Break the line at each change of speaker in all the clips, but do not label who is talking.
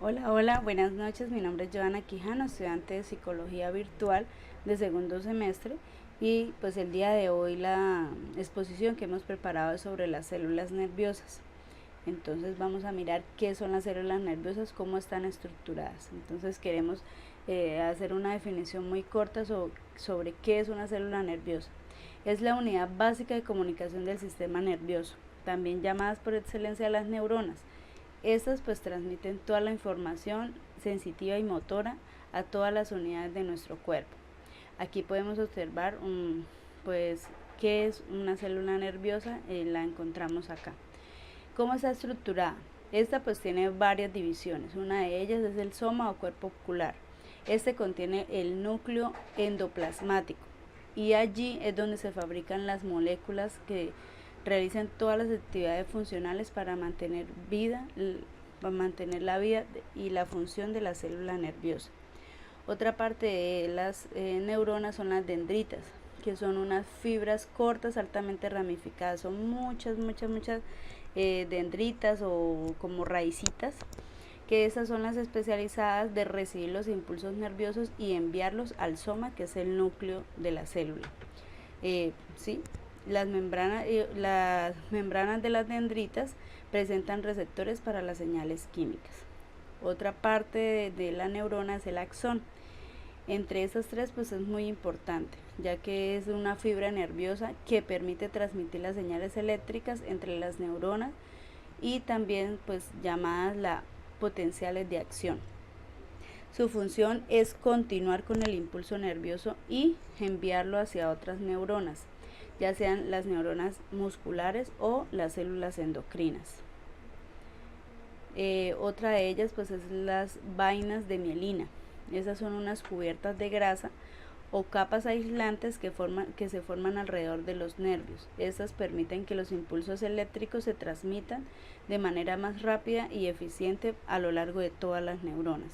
Hola, hola, buenas noches. Mi nombre es Joana Quijano, estudiante de Psicología Virtual de segundo semestre, y pues el día de hoy la exposición que hemos preparado es sobre las células nerviosas. Entonces vamos a mirar qué son las células nerviosas, cómo están estructuradas. Entonces queremos hacer una definición muy corta sobre qué es una célula nerviosa. Es la unidad básica de comunicación del sistema nervioso, también llamadas por excelencia las neuronas. Estas pues transmiten toda la información sensitiva y motora a todas las unidades de nuestro cuerpo. Aquí podemos observar pues qué es una célula nerviosa, la encontramos acá. ¿Cómo está estructurada? Esta pues tiene varias divisiones. Una de ellas es el soma o cuerpo ocular. Este contiene el núcleo endoplasmático y allí es donde se fabrican las moléculas que realizan todas las actividades funcionales para mantener la vida y la función de la célula nerviosa. Otra parte de las neuronas son las dendritas, que son unas fibras cortas altamente ramificadas. Son muchas dendritas o como raicitas, que esas son las especializadas de recibir los impulsos nerviosos y enviarlos al soma, que es el núcleo de la célula. ¿Sí? Las membranas de las dendritas presentan receptores para las señales químicas. Otra parte de la neurona es el axón. Entre esas tres pues es muy importante, ya que es una fibra nerviosa que permite transmitir las señales eléctricas entre las neuronas y también pues llamadas las potenciales de acción. Su función es continuar con el impulso nervioso y enviarlo hacia otras neuronas, ya sean las neuronas musculares o las células endocrinas. Otra de ellas pues es las vainas de mielina. Esas son unas cubiertas de grasa o capas aislantes que se forman alrededor de los nervios. Estas permiten que los impulsos eléctricos se transmitan de manera más rápida y eficiente a lo largo de todas las neuronas.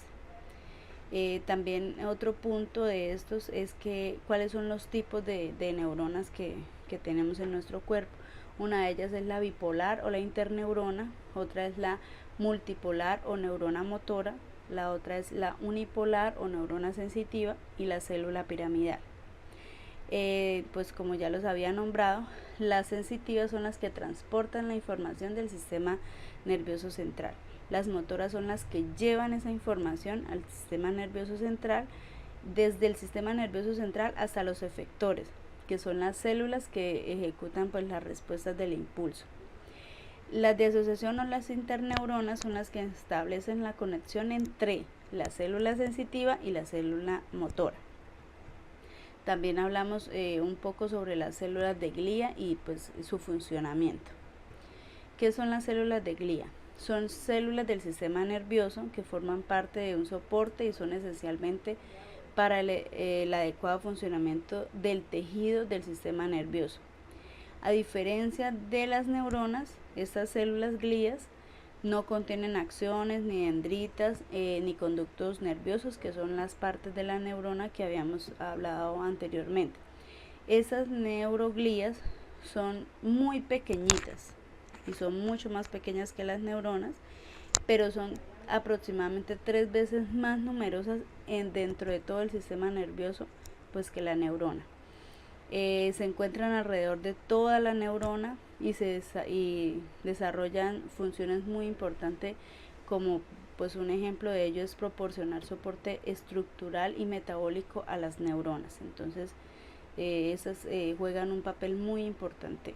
También otro punto de estos es que cuáles son los tipos de neuronas que tenemos en nuestro cuerpo. Una de ellas es la bipolar o la interneurona, otra es la multipolar o neurona motora, la otra es la unipolar o neurona sensitiva y la célula piramidal. Pues como ya los había nombrado, las sensitivas son las que transportan la información del sistema nervioso central. Las motoras son las que llevan esa información al sistema nervioso central, desde el sistema nervioso central hasta los efectores, que son las células que ejecutan pues las respuestas del impulso. Las de asociación o las interneuronas son las que establecen la conexión entre la célula sensitiva y la célula motora. También hablamos un poco sobre las células de glía y pues su funcionamiento. ¿Qué son las células de glía? Son células del sistema nervioso que forman parte de un soporte y son esencialmente para el adecuado funcionamiento del tejido del sistema nervioso. A diferencia de las neuronas, estas células glías no contienen axones, ni dendritas, ni conductos nerviosos, que son las partes de la neurona que habíamos hablado anteriormente. Esas neuroglías son muy pequeñitas y son mucho más pequeñas que las neuronas, pero son aproximadamente 3 veces más numerosas dentro de todo el sistema nervioso pues que la neurona. Se encuentran alrededor de toda la neurona y desarrollan funciones muy importantes, como pues un ejemplo de ello es proporcionar soporte estructural y metabólico a las neuronas. Entonces esas juegan un papel muy importante.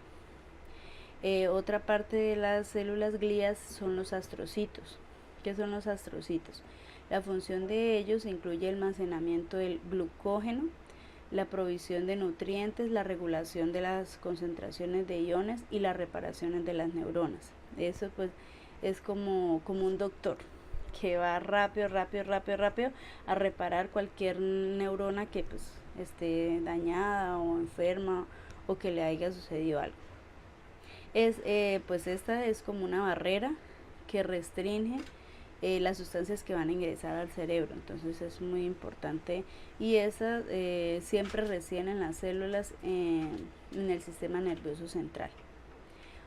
Otra parte de las células glías son los astrocitos. ¿Qué son los astrocitos? La función de ellos incluye el almacenamiento del glucógeno, la provisión de nutrientes, la regulación de las concentraciones de iones y las reparaciones de las neuronas. Eso pues es como un doctor que va rápido a reparar cualquier neurona que pues esté dañada o enferma o que le haya sucedido algo. Pues esta es como una barrera que restringe las sustancias que van a ingresar al cerebro. Entonces es muy importante, y esas siempre residen en las células en el sistema nervioso central.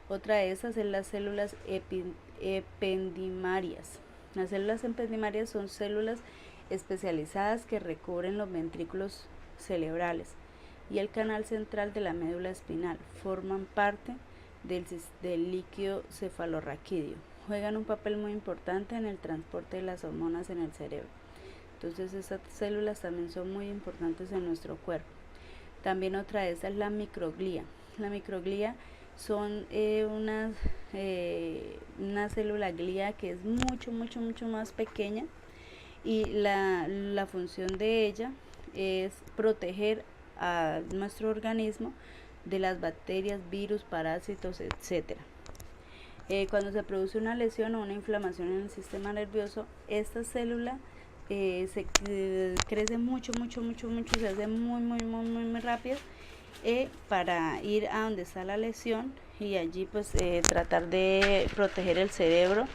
Otra de esas es las células ependimarias. Las células ependimarias son células especializadas que recubren los ventrículos cerebrales y el canal central de la médula espinal. Forman parte del líquido cefalorraquídeo. Juegan un papel muy importante en el transporte de las hormonas en el cerebro. Entonces esas células también son muy importantes en nuestro cuerpo. También otra de esas es la microglía. La microglía son una célula glía que es mucho más pequeña, y la función de ella es proteger a nuestro organismo de las bacterias, virus, parásitos, etc. Cuando se produce una lesión o una inflamación en el sistema nervioso, esta célula crece mucho, se hace muy rápido, para ir a donde está la lesión, y allí pues tratar de proteger el cerebro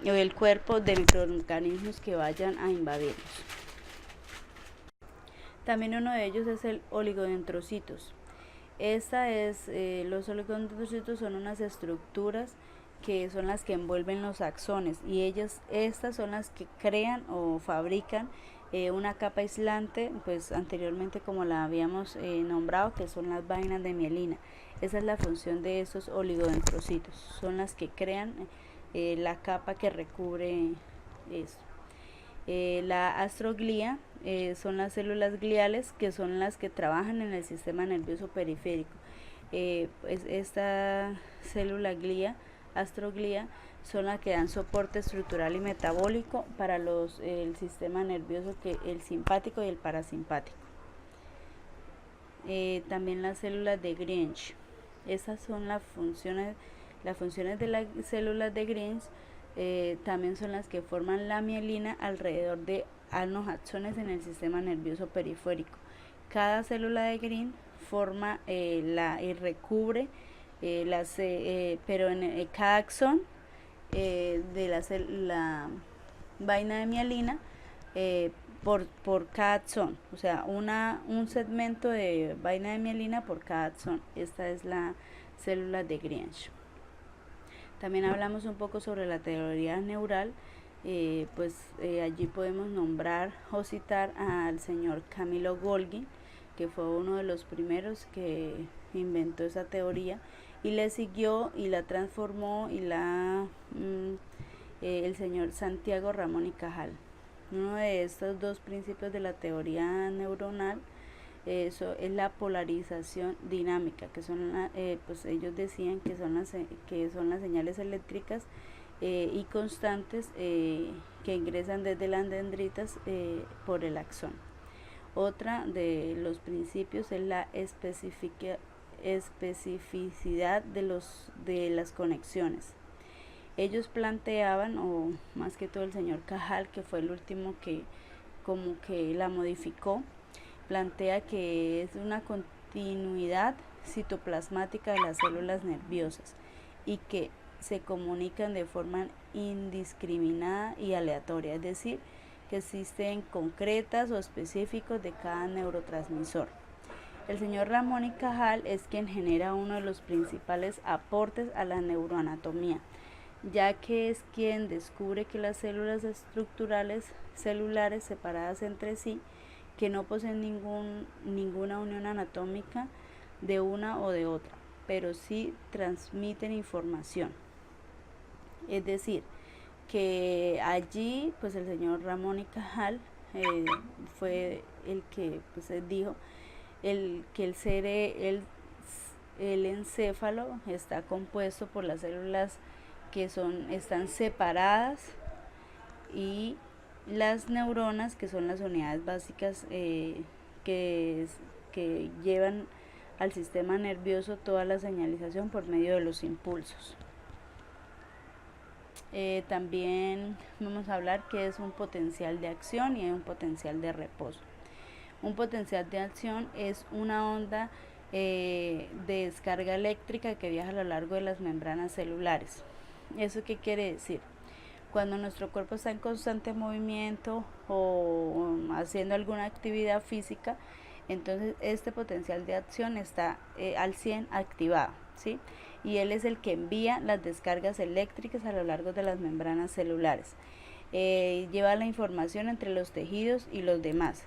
o el cuerpo de microorganismos que vayan a invadirnos. También uno de ellos es el oligodendrocitos. Los oligodendrocitos son unas estructuras que son las que envuelven los axones, y estas son las que crean o fabrican una capa aislante, pues anteriormente como la habíamos nombrado, que son las vainas de mielina. Esa es la función de esos oligodendrocitos, son las que crean la capa que recubre eso. La astroglía son las células gliales, que son las que trabajan en el sistema nervioso periférico. Pues esta célula glía, astroglía, son las que dan soporte estructural y metabólico para el sistema nervioso, el simpático y el parasimpático. También las células de Grinch. Esas son las funciones de las células de Grinch. También son las que forman la mielina alrededor de unos axones en el sistema nervioso periférico. Cada célula de Green forma y recubre pero en cada axón de la vaina de mielina por cada axón, o sea, un segmento de vaina de mielina por cada axón. Esta es la célula de Grinch. También hablamos un poco sobre la teoría neural. Allí podemos nombrar o citar al señor Camilo Golgi, que fue uno de los primeros que inventó esa teoría, y le siguió y la transformó el señor Santiago Ramón y Cajal. Uno de estos dos principios de la teoría neuronal eso es la polarización dinámica, que son pues ellos decían que son las señales eléctricas y constantes que ingresan desde las dendritas por el axón. Otra de los principios es la especificidad de las conexiones. Ellos planteaban, o más que todo el señor Cajal, que fue el último que como que la modificó, plantea que es una continuidad citoplasmática de las células nerviosas y que se comunican de forma indiscriminada y aleatoria, es decir, que existen concretas o específicos de cada neurotransmisor. El señor Ramón y Cajal es quien genera uno de los principales aportes a la neuroanatomía, ya que es quien descubre que las células estructurales celulares separadas entre sí, que no poseen ninguna unión anatómica de una o de otra, pero sí transmiten información. Es decir, que allí pues el señor Ramón y Cajal fue el que pues dijo que el encéfalo está compuesto por las células que están separadas, y las neuronas, que son las unidades básicas que llevan al sistema nervioso toda la señalización por medio de los impulsos. También vamos a hablar que es un potencial de acción y un potencial de reposo. Un potencial de acción es una onda de descarga eléctrica que viaja a lo largo de las membranas celulares. ¿Eso qué quiere decir? Cuando nuestro cuerpo está en constante movimiento o haciendo alguna actividad física, entonces este potencial de acción está al 100 activado, ¿sí? Y él es el que envía las descargas eléctricas a lo largo de las membranas celulares. Lleva la información entre los tejidos y los demás.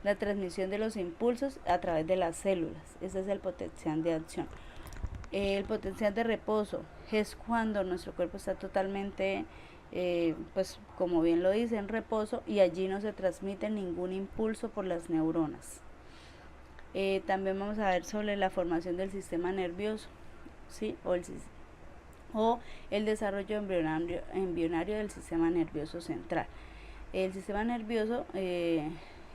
La transmisión de los impulsos a través de las células. Ese es el potencial de acción. El potencial de reposo es cuando nuestro cuerpo está totalmente, pues como bien lo dice, en reposo, y allí no se transmite ningún impulso por las neuronas. También vamos a ver sobre la formación del sistema nervioso, ¿sí? o el desarrollo embrionario del sistema nervioso central. El sistema nervioso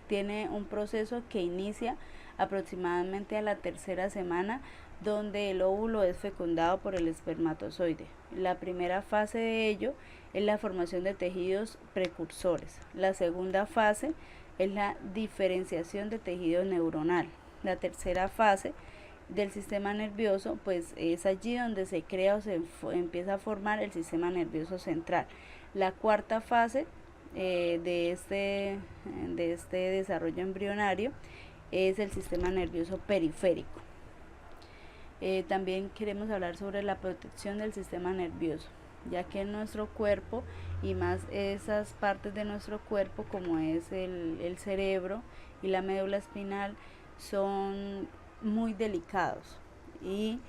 tiene un proceso que inicia aproximadamente a la tercera semana, donde el óvulo es fecundado por el espermatozoide. La primera fase de ello es la formación de tejidos precursores. La segunda fase es la diferenciación de tejido neuronal. La tercera fase del sistema nervioso, pues es allí donde se crea o se empieza a formar el sistema nervioso central. La cuarta fase de este desarrollo embrionario es el sistema nervioso periférico. También queremos hablar sobre la protección del sistema nervioso, ya que en nuestro cuerpo, y más esas partes de nuestro cuerpo como es el cerebro y la médula espinal, son muy delicados y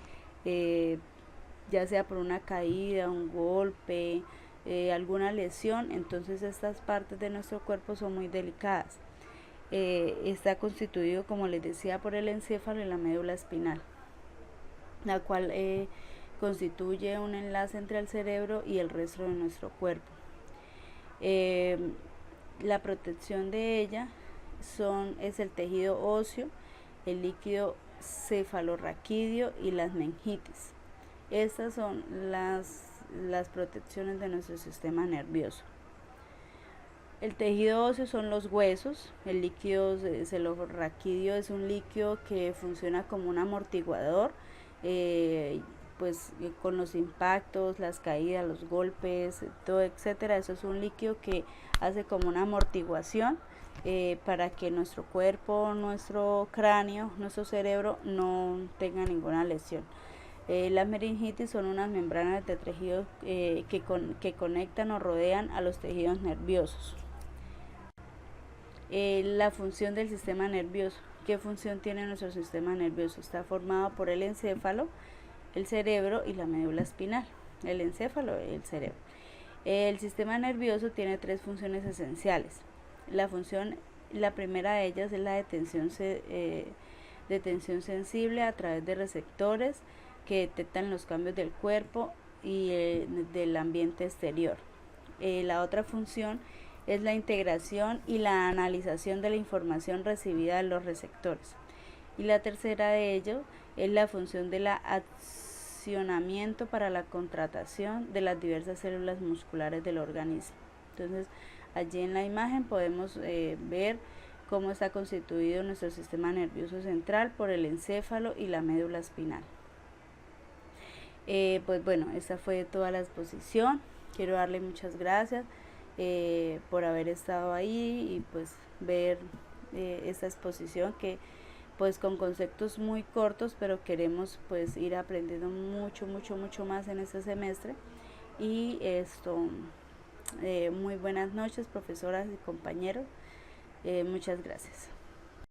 ya sea por una caída, un golpe, alguna lesión, entonces estas partes de nuestro cuerpo son muy delicadas. Está constituido, como les decía, por el encéfalo y la médula espinal, la cual constituye un enlace entre el cerebro y el resto de nuestro cuerpo. La protección de ella es el tejido óseo, el líquido cefalorraquídeo y las meningitis. Estas son las protecciones de nuestro sistema nervioso. El tejido óseo son los huesos. El líquido cefalorraquídeo es un líquido que funciona como un amortiguador, pues con los impactos, las caídas, los golpes, todo, etcétera. Eso es un líquido que hace como una amortiguación para que nuestro cuerpo, nuestro cráneo, nuestro cerebro no tenga ninguna lesión. Las meningitis son unas membranas de tejidos que conectan o rodean a los tejidos nerviosos. La función del sistema nervioso. ¿Qué función tiene nuestro sistema nervioso? Está formado por el encéfalo, el cerebro y la médula espinal. El encéfalo y el cerebro. El sistema nervioso tiene tres funciones esenciales. La primera de ellas es la detención sensible a través de receptores que detectan los cambios del cuerpo y del ambiente exterior. La otra función es la integración y la analización de la información recibida de los receptores. Y la tercera de ello es la función de la accionamiento para la contractación de las diversas células musculares del organismo. Entonces, allí en la imagen podemos ver cómo está constituido nuestro sistema nervioso central por el encéfalo y la médula espinal. Pues bueno, esta fue toda la exposición. Quiero darle muchas gracias por haber estado ahí y pues ver esta exposición que pues con conceptos muy cortos, pero queremos pues ir aprendiendo mucho más en este semestre. Y muy buenas noches, profesoras y compañeros. Muchas gracias.